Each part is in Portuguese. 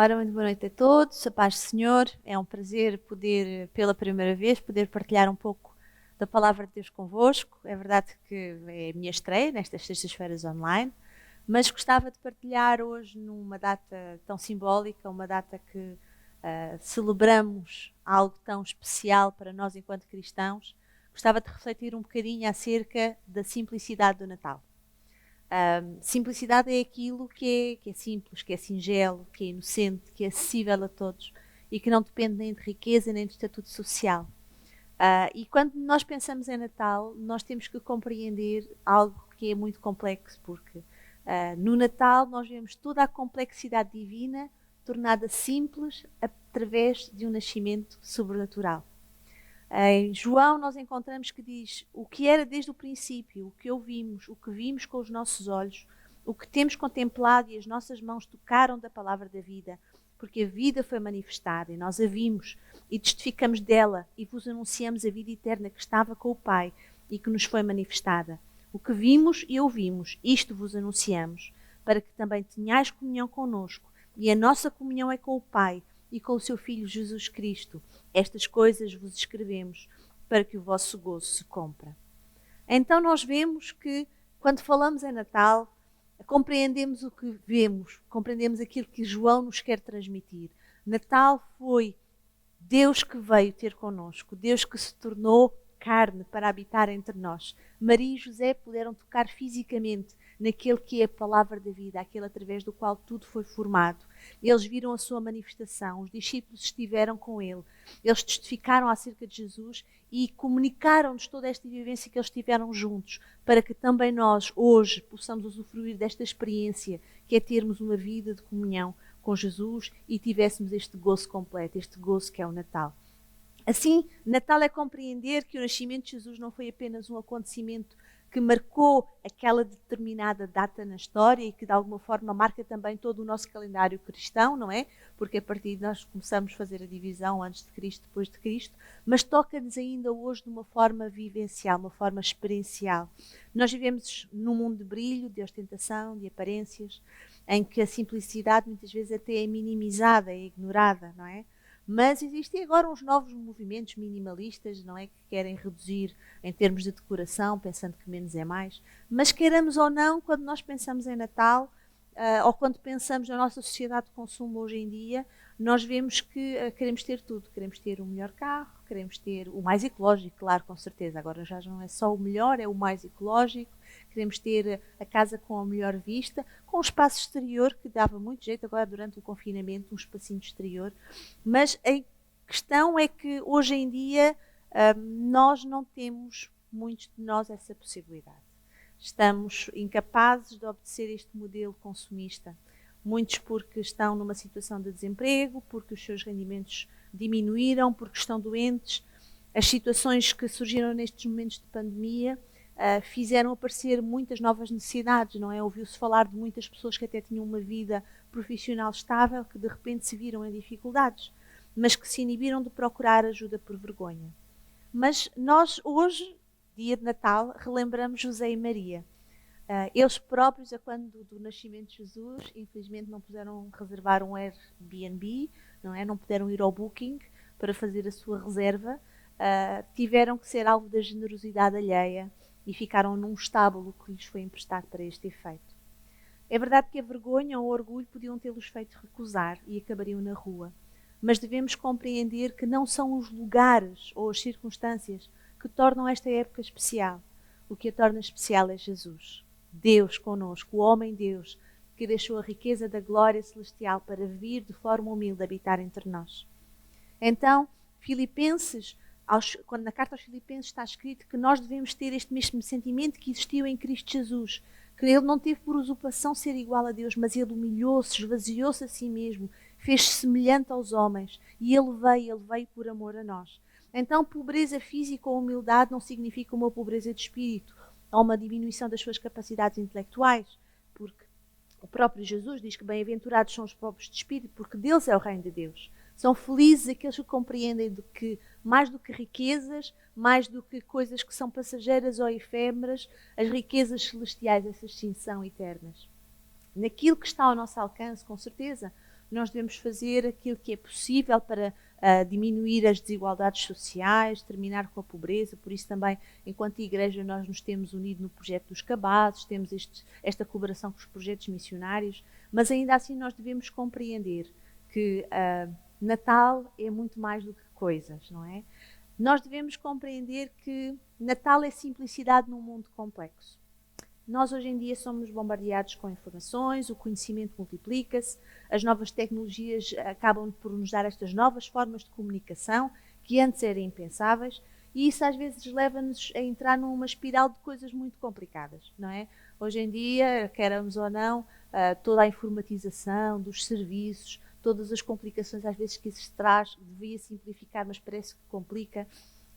Ora, muito boa noite a todos, a paz do Senhor. É um prazer poder, pela primeira vez, poder partilhar um pouco da Palavra de Deus convosco. É verdade que é a minha estreia nestas sextas-feiras online, mas gostava de partilhar hoje numa data tão simbólica, uma data que celebramos algo tão especial para nós enquanto cristãos. Gostava de refletir um bocadinho acerca da simplicidade do Natal. Simplicidade é aquilo que é simples, que é singelo, que é inocente, que é acessível a todos e que não depende nem de riqueza nem de estatuto social. E quando nós pensamos em Natal, nós temos que compreender algo que é muito complexo, porque no Natal nós vemos toda a complexidade divina tornada simples através de um nascimento sobrenatural. Em João nós encontramos que diz o que era desde o princípio, o que ouvimos, o que vimos com os nossos olhos, o que temos contemplado e as nossas mãos tocaram da palavra da vida, porque a vida foi manifestada e nós a vimos e testificamos dela e vos anunciamos a vida eterna que estava com o Pai e que nos foi manifestada. O que vimos e ouvimos, isto vos anunciamos, para que também tenhais comunhão connosco, e a nossa comunhão é com o Pai e com o seu Filho Jesus Cristo. Estas coisas vos escrevemos para que o vosso gozo se cumpra. Então nós vemos que quando falamos em Natal, compreendemos o que vemos, compreendemos aquilo que João nos quer transmitir. Natal foi Deus que veio ter connosco, Deus que se tornou carne para habitar entre nós. Maria e José puderam tocar fisicamente naquele que é a palavra da vida, aquele através do qual tudo foi formado. Eles viram a sua manifestação, os discípulos estiveram com ele, eles testificaram acerca de Jesus e comunicaram-nos toda esta vivência que eles tiveram juntos, para que também nós, hoje, possamos usufruir desta experiência, que é termos uma vida de comunhão com Jesus e tivéssemos este gozo completo, este gozo que é o Natal. Assim, Natal é compreender que o nascimento de Jesus não foi apenas um acontecimento que marcou aquela determinada data na história e que de alguma forma marca também todo o nosso calendário cristão, não é? Porque a partir de nós começamos a fazer a divisão antes de Cristo, depois de Cristo, mas toca-nos ainda hoje de uma forma vivencial, uma forma experiencial. Nós vivemos num mundo de brilho, de ostentação, de aparências, em que a simplicidade muitas vezes até é minimizada, é ignorada, não é? Mas existem agora uns novos movimentos minimalistas, não é? Que querem reduzir em termos de decoração, pensando que menos é mais. Mas queiramos ou não, quando nós pensamos em Natal, ou quando pensamos na nossa sociedade de consumo hoje em dia, nós vemos que queremos ter tudo. Queremos ter o melhor carro, queremos ter o mais ecológico, claro, com certeza. Agora já não é só o melhor, é o mais ecológico. Queremos ter a casa com a melhor vista, com um espaço exterior que dava muito jeito agora durante o confinamento, um espacinho exterior. Mas a questão é que hoje em dia nós não temos, muitos de nós, essa possibilidade. Estamos incapazes de obedecer este modelo consumista. Muitos porque estão numa situação de desemprego, porque os seus rendimentos diminuíram, porque estão doentes. As situações que surgiram nestes momentos de pandemia fizeram aparecer muitas novas necessidades, não é? Ouviu-se falar de muitas pessoas que até tinham uma vida profissional estável, que de repente se viram em dificuldades, mas que se inibiram de procurar ajuda por vergonha. Mas nós hoje, dia de Natal, relembramos José e Maria. Eles próprios, a quando do nascimento de Jesus, infelizmente não puderam reservar um Airbnb, não é? Não puderam ir ao Booking para fazer a sua reserva, tiveram que ser alvo da generosidade alheia e ficaram num estábulo que lhes foi emprestado para este efeito. É verdade que a vergonha ou o orgulho podiam tê-los feito recusar e acabariam na rua, mas devemos compreender que não são os lugares ou as circunstâncias que tornam esta época especial. O que a torna especial é Jesus, Deus conosco, o homem-Deus, que deixou a riqueza da glória celestial para vir de forma humilde habitar entre nós. Então, Filipenses, quando na carta aos Filipenses está escrito que nós devemos ter este mesmo sentimento que existiu em Cristo Jesus, que ele não teve por usurpação ser igual a Deus, mas ele humilhou-se, esvaziou-se a si mesmo, fez-se semelhante aos homens, e ele veio por amor a nós. Então, pobreza física ou humildade não significa uma pobreza de espírito, ou uma diminuição das suas capacidades intelectuais, porque o próprio Jesus diz que bem-aventurados são os pobres de espírito, porque deles é o reino de Deus. São felizes aqueles que compreendem que, mais do que riquezas, mais do que coisas que são passageiras ou efêmeras, as riquezas celestiais, essas sim, são eternas. Naquilo que está ao nosso alcance, com certeza, nós devemos fazer aquilo que é possível para diminuir as desigualdades sociais, terminar com a pobreza. Por isso também, enquanto igreja, nós nos temos unido no projeto dos cabazes, temos esta colaboração com os projetos missionários, mas ainda assim nós devemos compreender que Natal é muito mais do que coisas, não é? Nós devemos compreender que Natal é simplicidade num mundo complexo. Nós hoje em dia somos bombardeados com informações, o conhecimento multiplica-se, as novas tecnologias acabam por nos dar estas novas formas de comunicação que antes eram impensáveis, e isso às vezes leva-nos a entrar numa espiral de coisas muito complicadas, não é? Hoje em dia, queramos ou não, toda a informatização dos serviços, todas as complicações às vezes que isso traz, devia simplificar, mas parece que complica.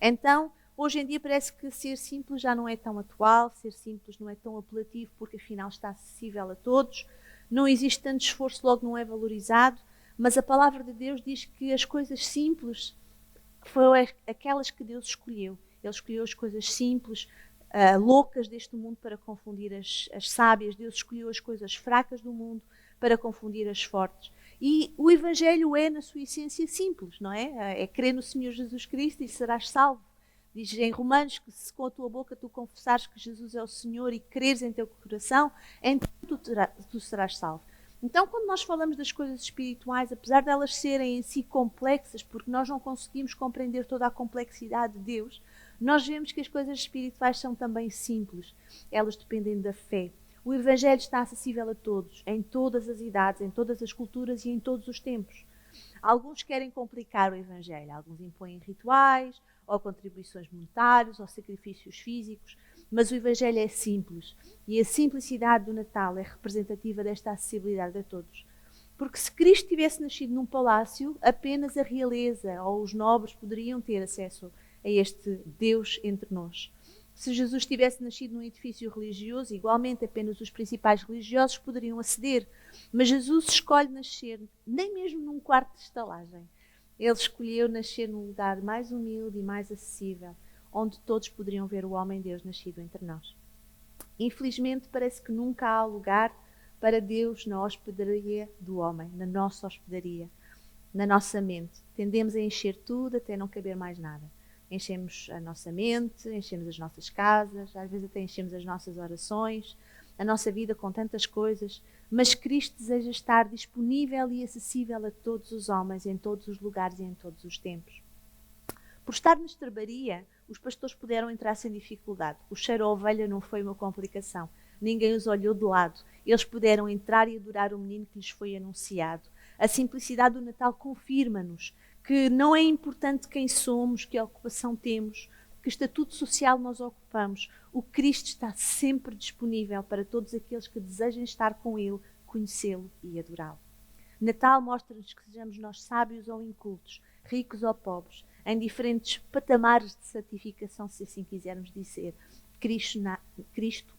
Então, hoje em dia parece que ser simples já não é tão atual, ser simples não é tão apelativo, porque afinal está acessível a todos, não existe tanto esforço, logo não é valorizado, mas a palavra de Deus diz que as coisas simples foram aquelas que Deus escolheu. Ele escolheu as coisas simples, loucas deste mundo para confundir as sábias. Deus escolheu as coisas fracas do mundo para confundir as fortes. E o Evangelho é, na sua essência, simples, não é? É crer no Senhor Jesus Cristo e serás salvo. Diz em Romanos que se com a tua boca tu confessares que Jesus é o Senhor e creres em teu coração, então tu serás salvo. Então, quando nós falamos das coisas espirituais, apesar de elas serem em si complexas, porque nós não conseguimos compreender toda a complexidade de Deus, nós vemos que as coisas espirituais são também simples. Elas dependem da fé. O Evangelho está acessível a todos, em todas as idades, em todas as culturas e em todos os tempos. Alguns querem complicar o Evangelho, alguns impõem rituais, ou contribuições monetárias, ou sacrifícios físicos, mas o Evangelho é simples, e a simplicidade do Natal é representativa desta acessibilidade a todos. Porque se Cristo tivesse nascido num palácio, apenas a realeza ou os nobres poderiam ter acesso a este Deus entre nós. Se Jesus tivesse nascido num edifício religioso, igualmente apenas os principais religiosos poderiam aceder. Mas Jesus escolhe nascer nem mesmo num quarto de estalagem. Ele escolheu nascer num lugar mais humilde e mais acessível, onde todos poderiam ver o homem-Deus nascido entre nós. Infelizmente, parece que nunca há lugar para Deus na hospedaria do homem, na nossa hospedaria, na nossa mente. Tendemos a encher tudo até não caber mais nada. Enchemos a nossa mente, enchemos as nossas casas, às vezes até enchemos as nossas orações, a nossa vida com tantas coisas, mas Cristo deseja estar disponível e acessível a todos os homens, em todos os lugares e em todos os tempos. Por estar na estrebaria, os pastores puderam entrar sem dificuldade. O cheiro a ovelha não foi uma complicação. Ninguém os olhou de lado. Eles puderam entrar e adorar o menino que lhes foi anunciado. A simplicidade do Natal confirma-nos que não é importante quem somos, que ocupação temos, que estatuto social nós ocupamos. O Cristo está sempre disponível para todos aqueles que desejem estar com Ele, conhecê-lo e adorá-lo. Natal mostra-nos que sejamos nós sábios ou incultos, ricos ou pobres, em diferentes patamares de santificação, se assim quisermos dizer. Cristo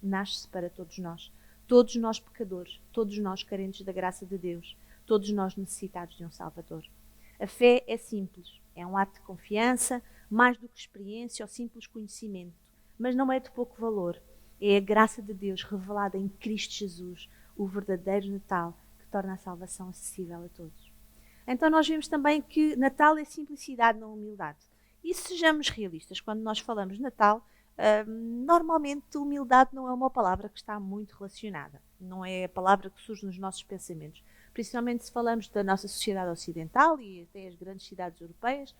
nasce para todos nós pecadores, todos nós carentes da graça de Deus, todos nós necessitados de um Salvador. A fé é simples, é um ato de confiança, mais do que experiência ou simples conhecimento, mas não é de pouco valor. É a graça de Deus revelada em Cristo Jesus, o verdadeiro Natal, que torna a salvação acessível a todos. Então nós vemos também que Natal é simplicidade, não humildade. E sejamos realistas, quando nós falamos de Natal, normalmente humildade não é uma palavra que está muito relacionada. Não é a palavra que surge nos nossos pensamentos. Principalmente se falamos da nossa sociedade ocidental e até as grandes cidades europeias,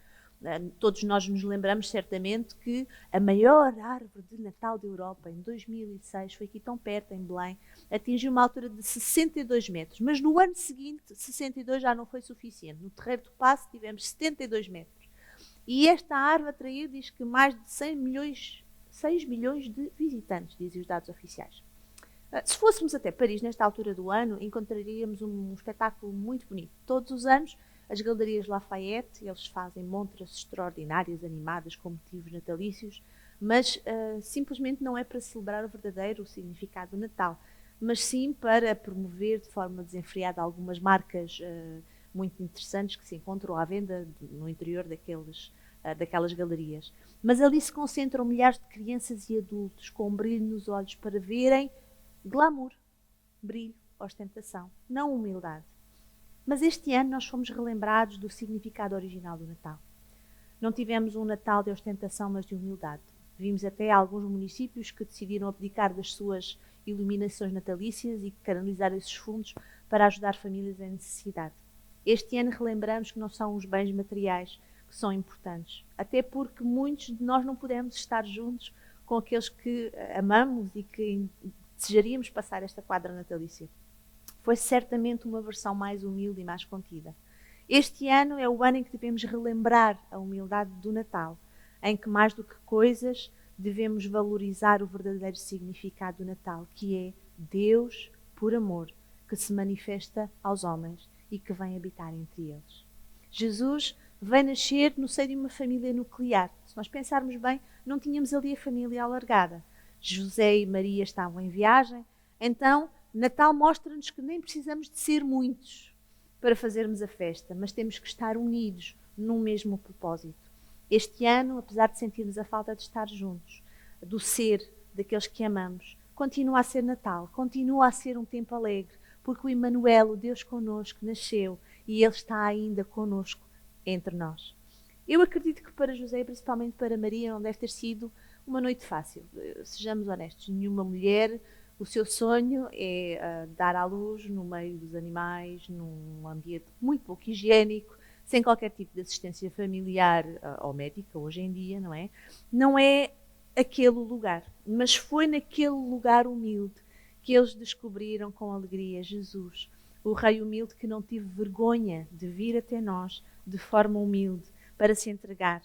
todos nós nos lembramos certamente que a maior árvore de Natal da Europa em 2006 foi aqui tão perto, em Belém, atingiu uma altura de 62 metros. Mas no ano seguinte, 62 já não foi suficiente. No Terreiro do Paço tivemos 72 metros. E esta árvore atraiu, diz que mais de 6 milhões de visitantes, dizem os dados oficiais. Se fôssemos até Paris, nesta altura do ano, encontraríamos um espetáculo muito bonito. Todos os anos, as Galerias Lafayette, eles fazem montras extraordinárias, animadas, com motivos natalícios, mas simplesmente não é para celebrar o verdadeiro significado do Natal, mas sim para promover de forma desenfreada algumas marcas muito interessantes que se encontram à venda no interior daquelas galerias. Mas ali se concentram milhares de crianças e adultos com um brilho nos olhos para verem glamour, brilho, ostentação, não humildade. Mas este ano nós fomos relembrados do significado original do Natal. Não tivemos um Natal de ostentação, mas de humildade. Vimos até alguns municípios que decidiram abdicar das suas iluminações natalícias e canalizar esses fundos para ajudar famílias em necessidade. Este ano relembramos que não são os bens materiais que são importantes, até porque muitos de nós não pudemos estar juntos com aqueles que amamos e que desejaríamos passar esta quadra natalícia. Foi certamente uma versão mais humilde e mais contida. Este ano é o ano em que devemos relembrar a humildade do Natal, em que mais do que coisas devemos valorizar o verdadeiro significado do Natal, que é Deus, por amor, que se manifesta aos homens e que vem habitar entre eles. Jesus veio nascer no seio de uma família nuclear. Se nós pensarmos bem, não tínhamos ali a família alargada. José e Maria estavam em viagem, então Natal mostra-nos que nem precisamos de ser muitos para fazermos a festa, mas temos que estar unidos num mesmo propósito. Este ano, apesar de sentirmos a falta de estar juntos, do ser daqueles que amamos, continua a ser Natal, continua a ser um tempo alegre, porque o Emmanuel, o Deus connosco, nasceu e Ele está ainda connosco entre nós. Eu acredito que para José e principalmente para Maria não deve ter sido uma noite fácil. Sejamos honestos, nenhuma mulher, o seu sonho é dar à luz no meio dos animais, num ambiente muito pouco higiênico, sem qualquer tipo de assistência familiar ou médica hoje em dia, não é? Não é aquele lugar, mas foi naquele lugar humilde que eles descobriram com alegria Jesus, o Rei humilde que não teve vergonha de vir até nós de forma humilde para se entregar.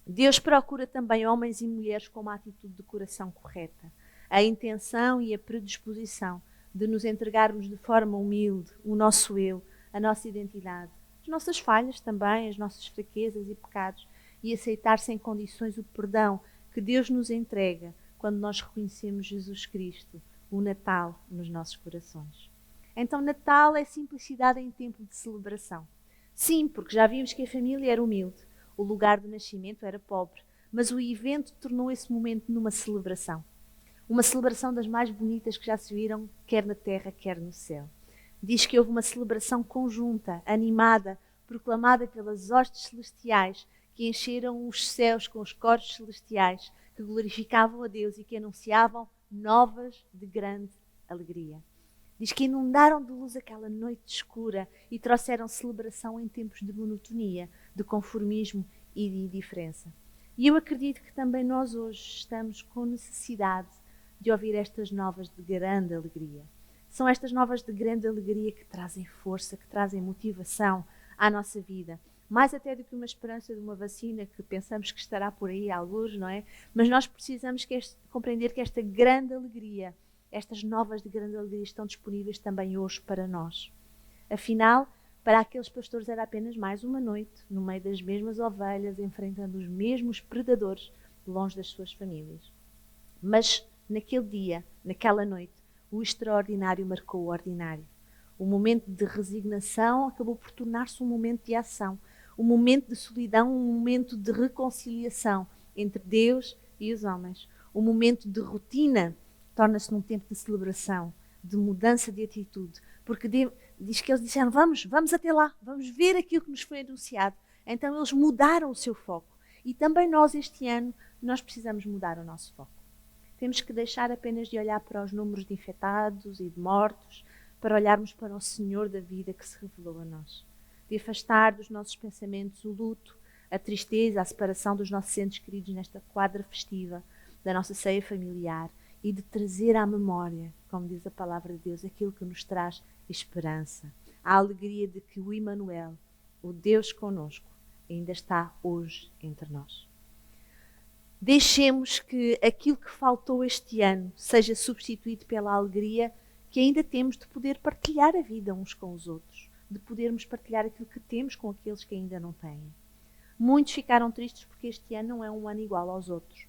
Deus procura também homens e mulheres com uma atitude de coração correta, a intenção e a predisposição de nos entregarmos de forma humilde o nosso eu, a nossa identidade, as nossas falhas também, as nossas fraquezas e pecados, e aceitar sem condições o perdão que Deus nos entrega quando nós reconhecemos Jesus Cristo, o Natal, nos nossos corações. Então, Natal é simplicidade em tempo de celebração. Sim, porque já vimos que a família era humilde, o lugar do nascimento era pobre, mas o evento tornou esse momento numa celebração. Uma celebração das mais bonitas que já se viram, quer na terra, quer no céu. Diz que houve uma celebração conjunta, animada, proclamada pelas hostes celestiais, que encheram os céus com os coros celestiais, que glorificavam a Deus e que anunciavam novas de grande alegria. Diz que inundaram de luz aquela noite escura e trouxeram celebração em tempos de monotonia, de conformismo e de indiferença. E eu acredito que também nós hoje estamos com necessidade de ouvir estas novas de grande alegria. São estas novas de grande alegria que trazem força, que trazem motivação à nossa vida. Mais até do que uma esperança de uma vacina que pensamos que estará por aí à luz, não é? Mas nós precisamos compreender que esta grande alegria, estas novas de grande alegria estão disponíveis também hoje para nós. Afinal, para aqueles pastores era apenas mais uma noite, no meio das mesmas ovelhas, enfrentando os mesmos predadores, longe das suas famílias. Mas naquele dia, naquela noite, o extraordinário marcou o ordinário. O momento de resignação acabou por tornar-se um momento de ação, um momento de solidão, um momento de reconciliação entre Deus e os homens. Um momento de rotina torna-se num tempo de celebração, de mudança de atitude, porque diz que eles disseram, vamos até lá, vamos ver aquilo que nos foi anunciado. Então eles mudaram o seu foco. E também nós, este ano, nós precisamos mudar o nosso foco. Temos que deixar apenas de olhar para os números de infectados e de mortos, para olharmos para o Senhor da vida que se revelou a nós. De afastar dos nossos pensamentos o luto, a tristeza, a separação dos nossos entes queridos nesta quadra festiva, da nossa ceia familiar, e de trazer à memória, como diz a palavra de Deus, aquilo que nos traz esperança. A alegria de que o Emmanuel, o Deus conosco, ainda está hoje entre nós. Deixemos que aquilo que faltou este ano seja substituído pela alegria que ainda temos de poder partilhar a vida uns com os outros, de podermos partilhar aquilo que temos com aqueles que ainda não têm. Muitos ficaram tristes porque este ano não é um ano igual aos outros.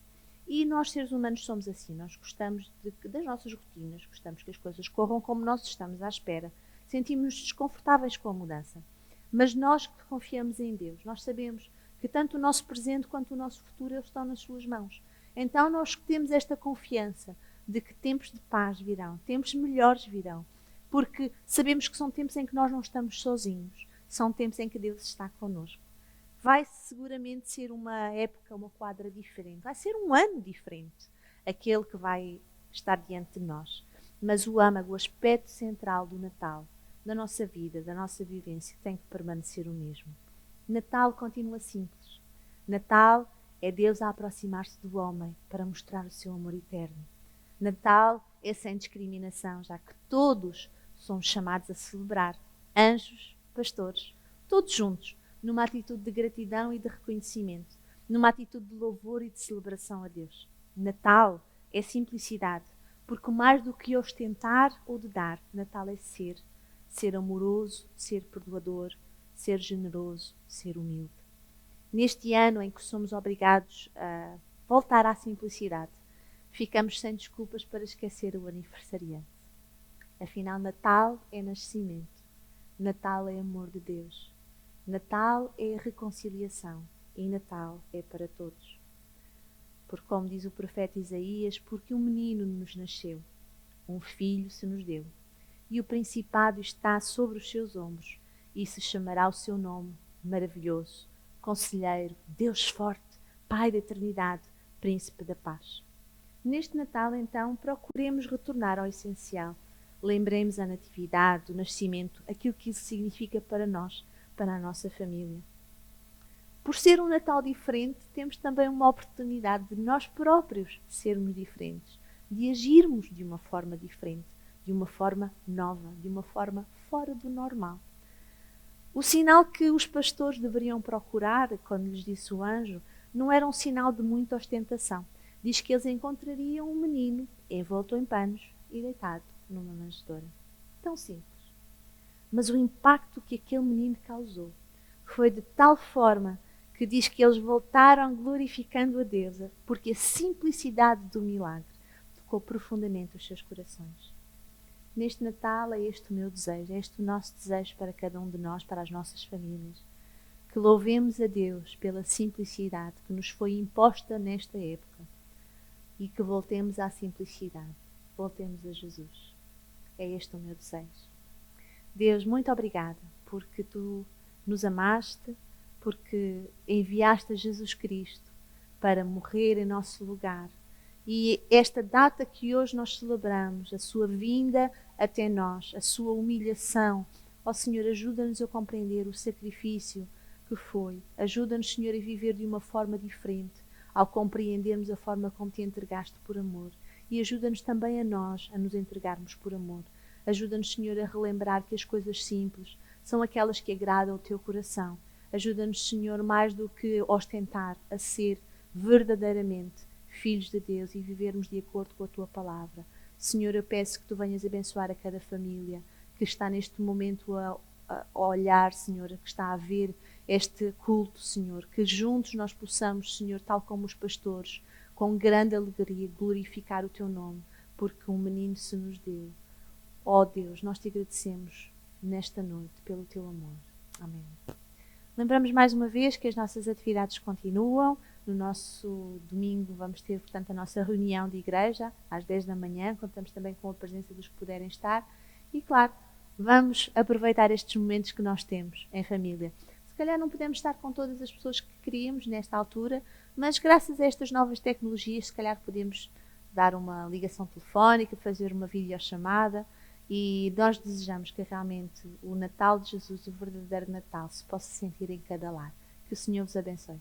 E nós, seres humanos, somos assim. Nós gostamos das nossas rotinas, gostamos que as coisas corram como nós estamos à espera. Sentimos-nos desconfortáveis com a mudança. Mas nós que confiamos em Deus, nós sabemos que tanto o nosso presente quanto o nosso futuro estão nas suas mãos. Então nós temos esta confiança de que tempos de paz virão, tempos melhores virão, porque sabemos que são tempos em que nós não estamos sozinhos, são tempos em que Deus está connosco. Vai seguramente ser uma época, uma quadra diferente, vai ser um ano diferente, aquele que vai estar diante de nós. Mas o âmago, o aspecto central do Natal, da nossa vida, da nossa vivência, tem que permanecer o mesmo. Natal continua simples. Natal é Deus a aproximar-se do homem para mostrar o seu amor eterno. Natal é sem discriminação, já que todos somos chamados a celebrar. Anjos, pastores, todos juntos, numa atitude de gratidão e de reconhecimento, numa atitude de louvor e de celebração a Deus. Natal é simplicidade, porque mais do que ostentar ou de dar, Natal é ser amoroso, ser perdoador, ser generoso, ser humilde. Neste ano em que somos obrigados a voltar à simplicidade, ficamos sem desculpas para esquecer o aniversariante. Afinal, Natal é nascimento, Natal é amor de Deus, Natal é reconciliação e Natal é para todos. Porque, como diz o profeta Isaías, porque um menino nos nasceu, um filho se nos deu, e o principado está sobre os seus ombros, e se chamará o seu nome maravilhoso, Conselheiro, Deus forte, Pai da eternidade, Príncipe da paz. Neste Natal, então, procuremos retornar ao essencial. Lembremos a natividade, o nascimento, aquilo que isso significa para nós, para a nossa família. Por ser um Natal diferente, temos também uma oportunidade de nós próprios sermos diferentes, de agirmos de uma forma diferente, de uma forma nova, de uma forma fora do normal. O sinal que os pastores deveriam procurar, quando lhes disse o anjo, não era um sinal de muita ostentação. Diz que eles encontrariam um menino envolto em panos e deitado numa manjedoura. Tão simples. Mas o impacto que aquele menino causou foi de tal forma que diz que eles voltaram glorificando a Deus, porque a simplicidade do milagre tocou profundamente os seus corações. Neste Natal é este o meu desejo, é este o nosso desejo para cada um de nós, para as nossas famílias. Que louvemos a Deus pela simplicidade que nos foi imposta nesta época e que voltemos à simplicidade, voltemos a Jesus. É este o meu desejo. Deus, muito obrigada porque Tu nos amaste, porque enviaste a Jesus Cristo para morrer em nosso lugar. E esta data que hoje nós celebramos, a sua vinda até nós, a sua humilhação, ó Senhor, ajuda-nos a compreender o sacrifício que foi. Ajuda-nos, Senhor, a viver de uma forma diferente, ao compreendermos a forma como Te entregaste por amor. E ajuda-nos também a nós a nos entregarmos por amor. Ajuda-nos, Senhor, a relembrar que as coisas simples são aquelas que agradam o Teu coração. Ajuda-nos, Senhor, mais do que ostentar, a ser verdadeiramente filhos de Deus e vivermos de acordo com a Tua palavra. Senhor, eu peço que Tu venhas abençoar a cada família que está neste momento a olhar, Senhor, que está a ver este culto, Senhor, que juntos nós possamos, Senhor, tal como os pastores, com grande alegria, glorificar o Teu nome, porque um menino se nos deu. Ó Deus, nós Te agradecemos nesta noite pelo Teu amor. Amém. Lembramos mais uma vez que as nossas atividades continuam. No nosso domingo vamos ter, portanto, a nossa reunião de igreja às 10 da manhã. Contamos também com a presença dos que puderem estar. E, claro, vamos aproveitar estes momentos que nós temos em família. Se calhar não podemos estar com todas as pessoas que queríamos nesta altura, mas graças a estas novas tecnologias, se calhar podemos dar uma ligação telefónica, fazer uma videochamada. E nós desejamos que realmente o Natal de Jesus, o verdadeiro Natal, se possa sentir em cada lar. Que o Senhor vos abençoe.